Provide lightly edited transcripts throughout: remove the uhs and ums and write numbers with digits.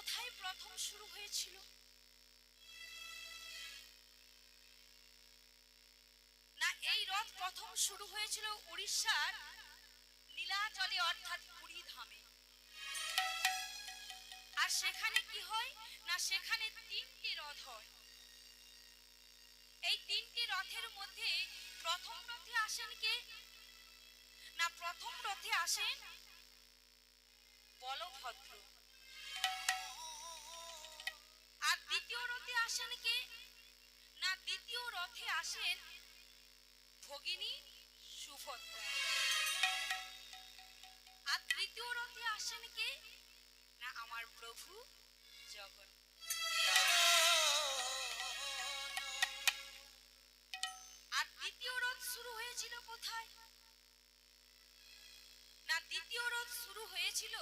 কোথায় প্রথম শুরু হয়েছিল? না, এই রথ প্রথম শুরু হয়েছিল উড়িষ্যার নীলাচলে অর্থাৎ পুরী ধামে। আর সেখানে কি হয় না, সেখানে তিনটি রথ হয়। এই তিনটি রথের মধ্যে প্রথম রথে আসেন কে? না, প্রথম রথে আসেন বলভদ্র। আর দ্বিতীয় রথে আসেন কে? না, দ্বিতীয় রথে আসেন ভগিনী সুভদ্রা। আর তৃতীয় রথে আসেন কে? না, আমার প্রভু জগন্নাথ। আর দ্বিতীয় রথ শুরু হয়েছিল কোথায়? না, দ্বিতীয় রথ শুরু হয়েছিল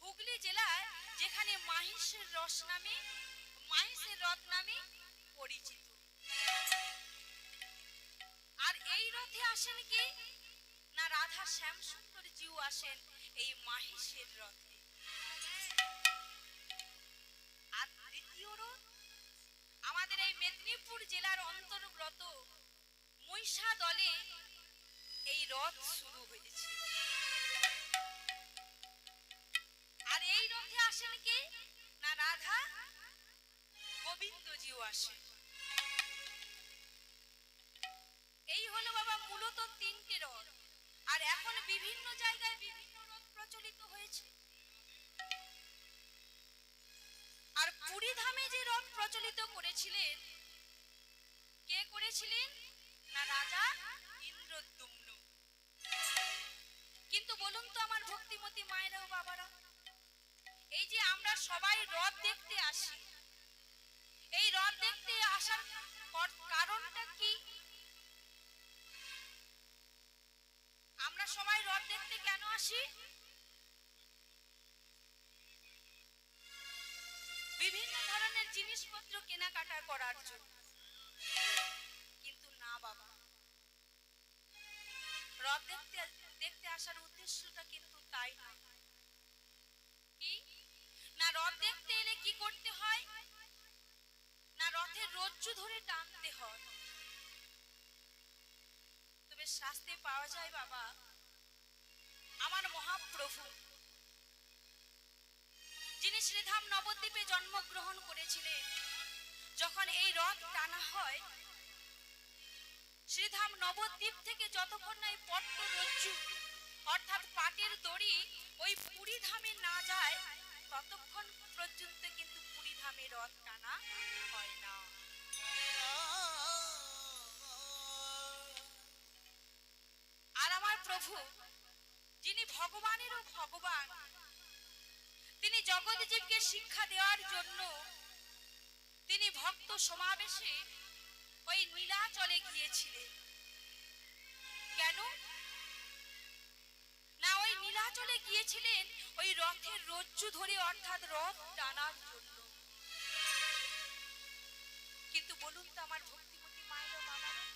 হুগলি জেলায়, যেখানে মাহিষের রথ নামে পরিচিত। আর এই রথে আসেন কে? না, রাধা শ্যাম সুন্দর জিউ আসেন এই মাহিষের রথে। আর তৃতীয় রথ আমাদের এই মেদিনীপুর জেলার অন্তর্গত মহিষা দলে এই রথ শুরু হয়েছে। আর এই রথে আসেন কে? না, রাধা গোবিন্দজিও আসেন। এই হলো বাবা মূলত তিনটে রথ। আর এখন বিভিন্ন জায়গায় বিভিন্ন রথ প্রচলিত হয়েছে। আর পুরী ধামে যে রথ প্রচলিত করেছিলেন, কে করেছিলেন? না, রাজা ইন্দ্রদ্যুম্ন। কিন্তু বলুন তো আমার ভক্তিমতী মায়েরা ও বাবারা, এই যে আমরা সবাই রথ দেখতে আসি, এই রথ দেখতে আসার কারণটা কি? আমরা সবাই রথ দেখতে কেন আসি? বিভিন্ন ধরনের জিনিসপত্র কেনাকাটা করার জন্য। কিন্তু না বাবা, রথ দেখতে আসার উদ্দেশ্যটা কিন্তু তাই না। কি না, রথ দেখতে এলে কি করতে হয়? না, রথের রজ্জু ধরে টানতে হয়। তবে শাস্তি পাওয়া যায় বাবা আমার মহাপ্রভু, যিনি শ্রীধাম নবদ্বীপে জন্মগ্রহণ করেছিলেন। যখন এই রথ টানা হয়, শ্রীধাম নবদ্বীপ থেকে যতক্ষণ না এই পট্ট রজ্জু অর্থাৎ পাটের দড়ি ওই পুরী ধামে না যায়, ততক্ষণ পর্যন্ত কিন্তু পুরী ধামে রথ টানা হয় না। আর আমার প্রভু, যিনি ভগবানেরও ভগবান, তিনি জগৎজীবকে শিক্ষা দেওয়ার জন্য তিনি ভক্ত সমাবেশে ওই নীলাচলে গিয়েছিলেন। কেন না, ওই নীলাচলে গিয়েছিলেন ওই রথের রজ্জু ধরে অর্থাৎ রথ টানার জন্য। কিন্তু বলুন তো আমার ভক্ত